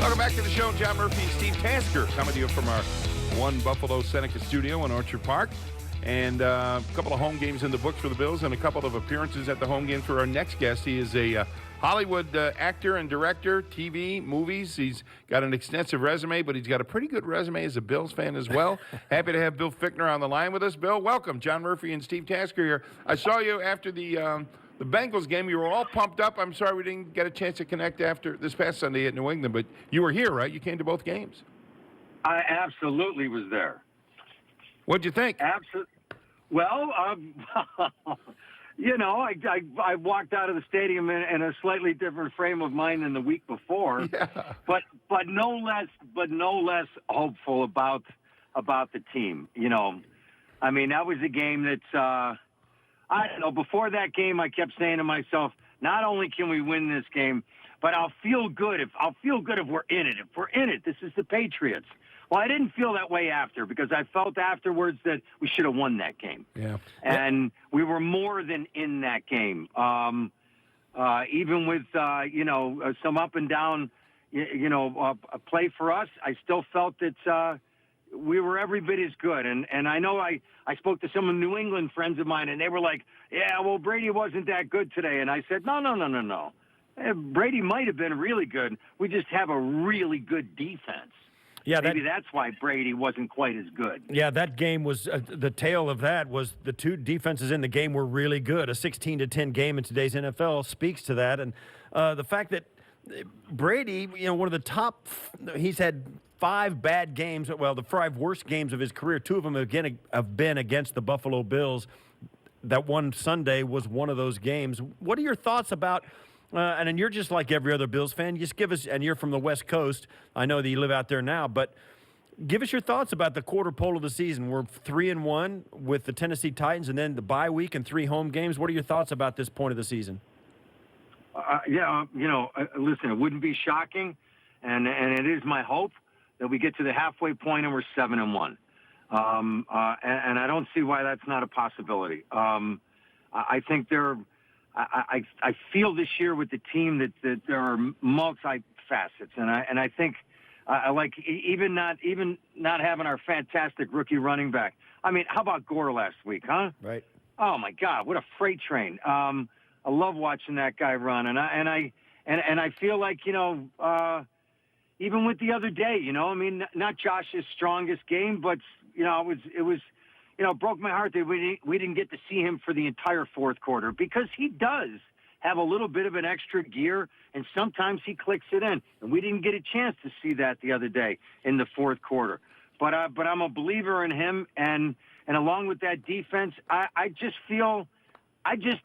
Welcome back to the show. John Murphy and Steve Tasker coming to you from our One Buffalo Seneca studio in Orchard Park. And a couple of home games in the books for the Bills and a couple of appearances at the home game for our next guest. He is a Hollywood actor and director, TV, movies. He's got an extensive resume, but he's got a pretty good resume as a Bills fan as well. Happy to have Bill Fichtner on the line with us. Bill, welcome. John Murphy and Steve Tasker here. I saw you after the Bengals game. You were all pumped up. I'm sorry we didn't get a chance to connect after this past Sunday at New England, but you were here, right? You came to both games. I absolutely was there. What'd you think? Absolutely. Well, you know, I walked out of the stadium in a slightly different frame of mind than the week before, Yeah. but no less hopeful about the team. You know, I mean, that was a game that's I don't know. Before that game, I kept saying to myself, not only can we win this game, but I'll feel good if we're in it. If we're in it, this is the Patriots. Well, I didn't feel that way after because I felt afterwards that we should have won that game. Yeah. And we were more than in that game. Even with, some up and down, play for us, I still felt that we were every bit as good. And I know I spoke to some New England friends of mine, and they were like, yeah, well, Brady wasn't that good today. And I said, no. Brady might have been really good. We just have a really good defense. Yeah, maybe that's why Brady wasn't quite as good. Yeah, that game was the tale of that was the two defenses in the game were really good. A 16-10 game in today's NFL speaks to that, and the fact that Brady, one of the top, he's had 5 bad games. Well, the 5 worst games of his career. 2 of them again have been against the Buffalo Bills. That one Sunday was one of those games. What are your thoughts about? And you're just like every other Bills fan. Just give us, and you're from the West Coast. I know that you live out there now, but give us your thoughts about the quarter pole of the season. We're 3-1 with the Tennessee Titans, and then the bye week and 3 home games. What are your thoughts about this point of the season? Listen, it wouldn't be shocking, and it is my hope that we get to the halfway point and we're 7-1. And I don't see why that's not a possibility. I think I feel this year with the team that there are multi-facets, and I think I like even not having our fantastic rookie running back. I mean, how about Gore last week, huh? Right. Oh my God, what a freight train! I love watching that guy run, and I feel like even with the other day, I mean, not Josh's strongest game, but it was. It broke my heart that we didn't get to see him for the entire fourth quarter because he does have a little bit of an extra gear, and sometimes he clicks it in. And we didn't get a chance to see that the other day in the fourth quarter. But I'm a believer in him, and along with that defense, I just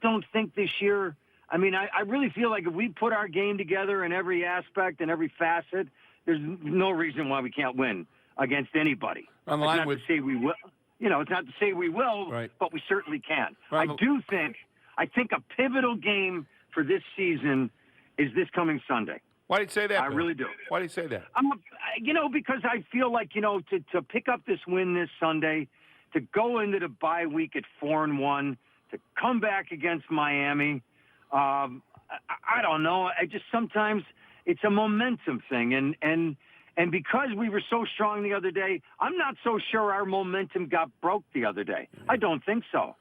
don't think this year. I mean, I really feel like if we put our game together in every aspect and every facet, there's no reason why we can't win against anybody. On the line with. To say we will. It's not to say we will, right, but we certainly can. I think a pivotal game for this season is this coming Sunday. Why did you say that? I really do. Why did you say that? Because I feel like, to pick up this win this Sunday, to go into the bye week at 4-1, to come back against Miami, I don't know. Sometimes it's a momentum thing, and because we were so strong the other day, I'm not so sure our momentum got broke the other day. I don't think so.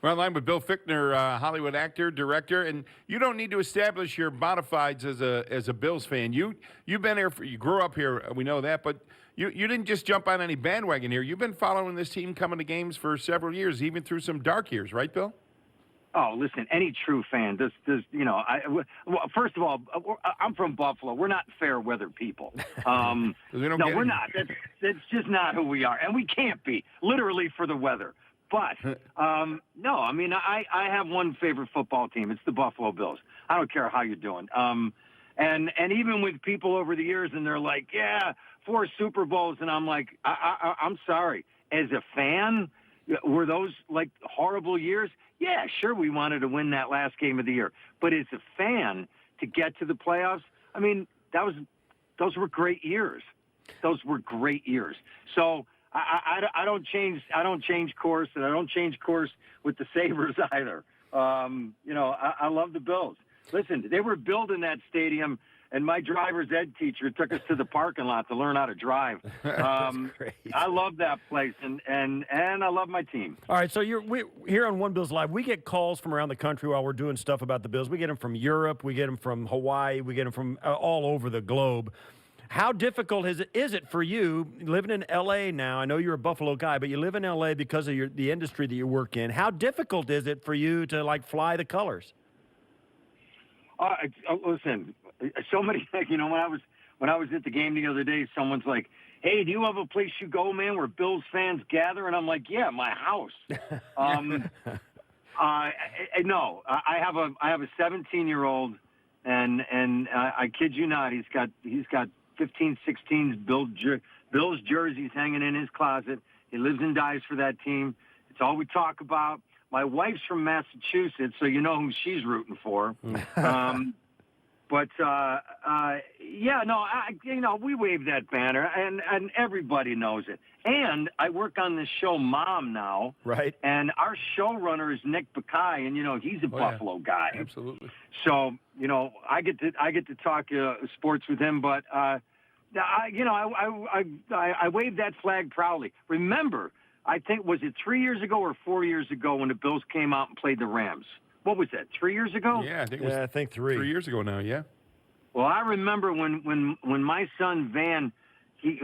We're on line with Bill Fichtner, Hollywood actor, director, and you don't need to establish your bona fides as a Bills fan. You've been here, you grew up here, we know that, but you didn't just jump on any bandwagon here. You've been following this team coming to games for several years, even through some dark years, right, Bill? Oh, listen, any true fan does. First of all, I'm from Buffalo. We're not fair weather people. We're not. That's just not who we are, and we can't be, literally, for the weather. But no, I mean, I have one favorite football team. It's the Buffalo Bills. I don't care how you're doing. And even with people over the years, and they're like, yeah, 4 Super Bowls, and I'm like, I'm sorry. As a fan, were those like horrible years? Yeah, sure, we wanted to win that last game of the year. But as a fan, to get to the playoffs, I mean, those were great years. Those were great years. So I don't change course, and I don't change course with the Sabres either. I love the Bills. Listen, they were building that stadium and my driver's ed teacher took us to the parking lot to learn how to drive. I love that place, and I love my team. All right, so we here on One Bills Live, we get calls from around the country while we're doing stuff about the Bills. We get them from Europe, we get them from Hawaii, we get them from all over the globe. How difficult is it for you living in L.A. now? I know you're a Buffalo guy, but you live in L.A. because of the industry that you work in. How difficult is it for you to, like, fly the colors? Listen, so many, when I was at the game the other day, someone's like, "Hey, do you have a place you go, man, where Bills fans gather?" And I'm like, "Yeah, my house." No, I have a 17-year-old, and I kid you not, he's got 15, 16 Bills jerseys hanging in his closet. He lives and dies for that team. It's all we talk about. My wife's from Massachusetts, so you know who she's rooting for. We wave that banner, and everybody knows it. And I work on this show, Mom, now. Right. And our showrunner is Nick Bakay, and he's a Buffalo guy. Absolutely. So I get to talk sports with him, but I wave that flag proudly. Remember, I think, was it 3 years ago or 4 years ago when the Bills came out and played the Rams? What was that, 3 years ago? Yeah, I think it was. I think 3 years ago now. Yeah. Well, I remember when my son Van,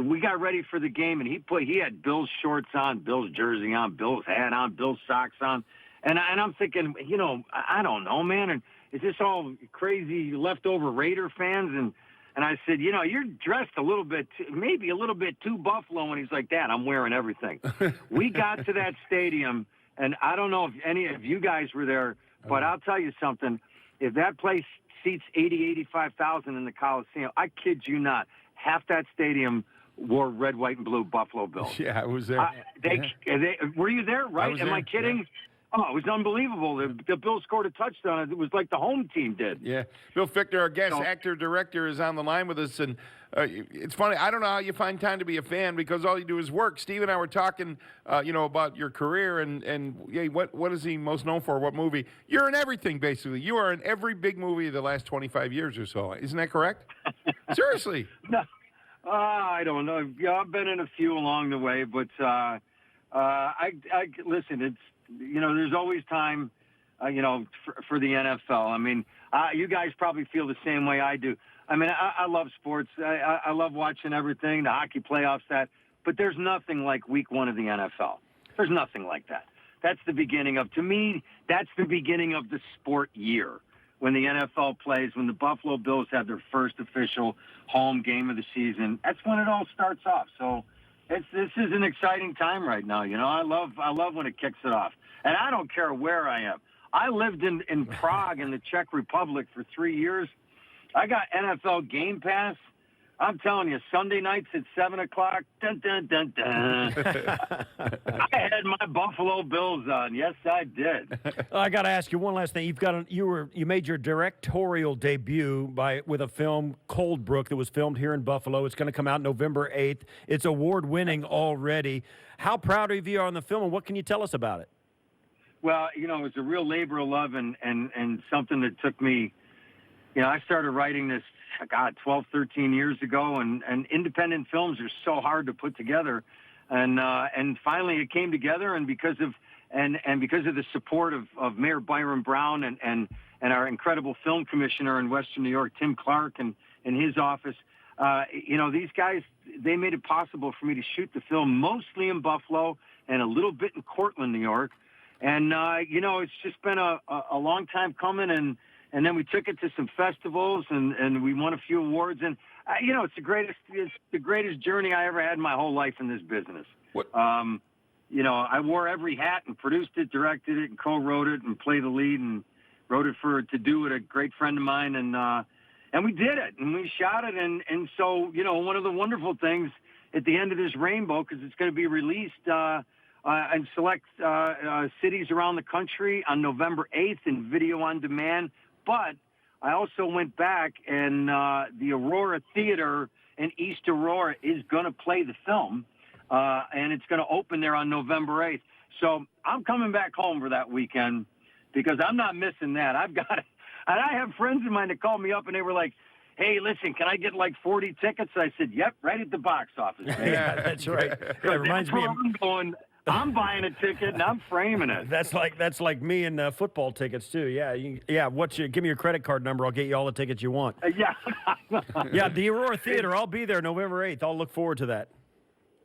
we got ready for the game, and he had Bills shorts on, Bills jersey on, Bills hat on, Bills socks on, and I'm thinking, I don't know, man, and is this all crazy leftover Raider fans? And I said, you're dressed maybe a little bit too Buffalo. And he's like, "Dad, I'm wearing everything." We got to that stadium, and I don't know if any of you guys were there, but I'll tell you something. If that place seats 85,000 in the Coliseum, I kid you not, half that stadium wore red, white, and blue Buffalo Bills. Yeah, I was there. Were you there? Right? Am I kidding? Yeah. Oh, it was unbelievable. The Bills scored a touchdown. It was like the home team did. Yeah. Bill Fichtner, our guest actor, director, is on the line with us. And it's funny. I don't know how you find time to be a fan because all you do is work. Steve and I were talking, about your career and what is he most known for? What movie? You're in everything, basically. You are in every big movie of the last 25 years or so. Isn't that correct? Seriously. No. I don't know. Yeah, I've been in a few along the way, but I listen, it's, there's always time, for the NFL. I mean, you guys probably feel the same way I do. I mean, I love sports. I love watching everything, the hockey playoffs, but there's nothing like week 1 of the NFL. There's nothing like that. That's the beginning of the sport year when the NFL plays, when the Buffalo Bills have their first official home game of the season. That's when it all starts off. So this is an exciting time right now. I love when it kicks it off. And I don't care where I am. I lived in Prague in the Czech Republic for 3 years. I got NFL Game Pass. I'm telling you, Sunday nights at 7 o'clock, dun, dun, dun, dun. I had my Buffalo Bills on. Yes, I did. I got to ask you one last thing. You made your directorial debut with a film, Cold Brook, that was filmed here in Buffalo. It's going to come out November 8th. It's award-winning already. How proud of you are on the film, and what can you tell us about it? Well, it was a real labor of love and something that took me, I started writing this, 12, 13 years ago, and independent films are so hard to put together. And finally it came together, and because of the support of Mayor Byron Brown and our incredible film commissioner in Western New York, Tim Clark, and his office, these guys, they made it possible for me to shoot the film mostly in Buffalo and a little bit in Cortland, New York. And, it's just been a long time coming, and then we took it to some festivals, and we won a few awards. And, it's the greatest journey I ever had in my whole life in this business. What? I wore every hat and produced it, directed it, and co-wrote it, and played the lead, and wrote it to do with a great friend of mine. And we did it, and we shot it. And so, one of the wonderful things at the end of this rainbow, because it's going to be released in select cities around the country on November 8th in video on demand. But I also went back, and the Aurora Theater in East Aurora is going to play the film, and it's going to open there on November 8th. So I'm coming back home for that weekend because I'm not missing that. And I have friends of mine that called me up, and they were like, hey, listen, can I get like 40 tickets? I said, yep, right at the box office. Yeah, that's right. Yeah, it reminds me of... I'm buying a ticket and I'm framing it. That's like me and football tickets too. Yeah, give me your credit card number. I'll get you all the tickets you want. Yeah. Yeah, the Aurora Theater. I'll be there November 8th. I'll look forward to that.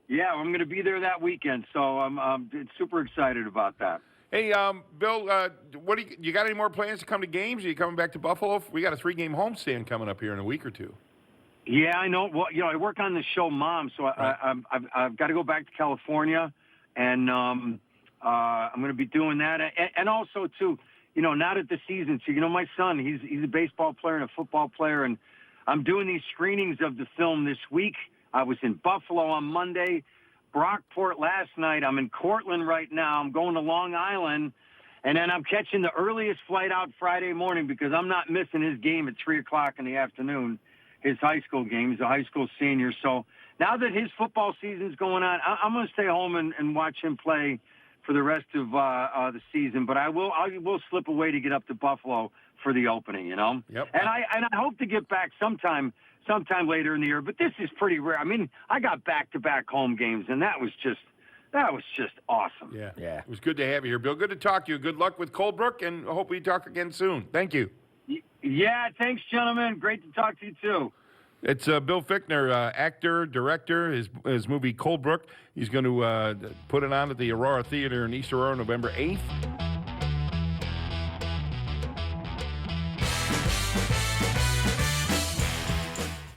Yeah, I'm going to be there that weekend, so I'm super excited about that. Hey, Bill, what you got any more plans to come to games? Are you coming back to Buffalo? We got a 3-game homestand coming up here in a week or two. Yeah, I know. Well, I work on the show Mom, so I've got to go back to California. And I'm going to be doing that. And also, too, now that the season, so, my son, he's a baseball player and a football player, and I'm doing these screenings of the film this week. I was in Buffalo on Monday, Brockport last night. I'm in Cortland right now. I'm going to Long Island, and then I'm catching the earliest flight out Friday morning because I'm not missing his game at 3 o'clock in the afternoon, his high school game. He's a high school senior, so now that his football season's going on, I'm going to stay home and watch him play for the rest of the season. But I will slip away to get up to Buffalo for the opening, Yep. And I hope to get back sometime later in the year. But this is pretty rare. I mean, I got back-to-back home games, and that was just awesome. Yeah. It was good to have you here, Bill. Good to talk to you. Good luck with Coldbrook, and I hope we talk again soon. Thank you. Yeah, thanks, gentlemen. Great to talk to you too. It's Bill Fichtner, actor, director, his movie Coldbrook. He's going to put it on at the Aurora Theater in East Aurora November 8th.